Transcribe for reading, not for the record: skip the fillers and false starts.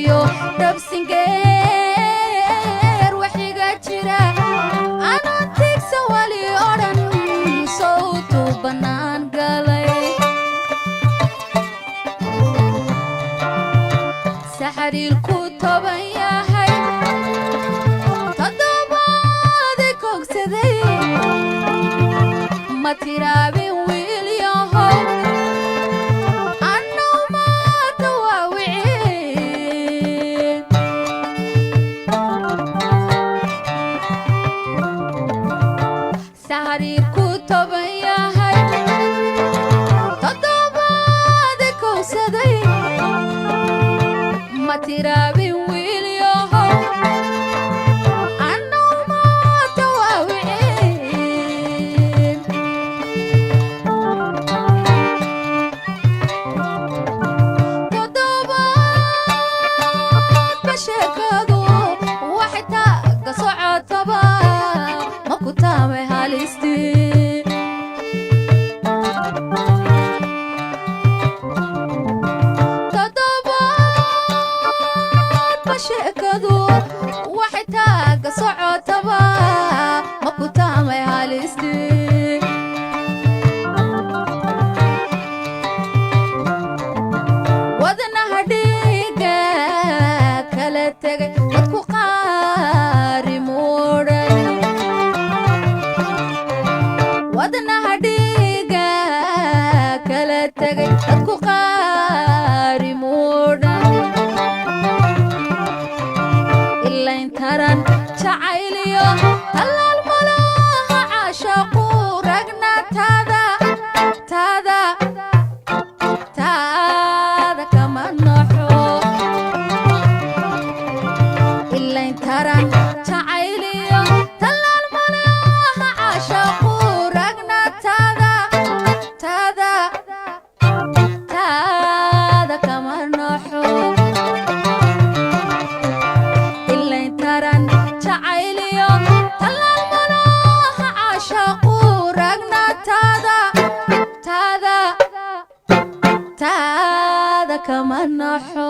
iyo dabsingeer waxiga jira anoo tigsa wali odhan sawtu bannaan galay saxariilku toban yahay toddobaadi kogsaday ma tiraabin wiil yahow anno maata waawiceen saxariilku toban yahay toddobaadi kogsaday ma tiraabin wiil yahow anno maata waawiceen toddobaadba sheekadu waxay taaga socotaba ma ku taamay halistii sheekadu waxay taaga socotaba ma ku taamay halistii wadnaha dhiiga kala tegay dadku qaari muudhay wadnaha dhiiga kala tegay dadku qaari muudhay taran jacayliyo talaal malaha caashaqu ragna taada kama noxo ilayn taran jacayliyo talaal malaha caashaqu ragna taada kama noxo jacayliyo talaal malaha caashaqu ragna taada kama noxo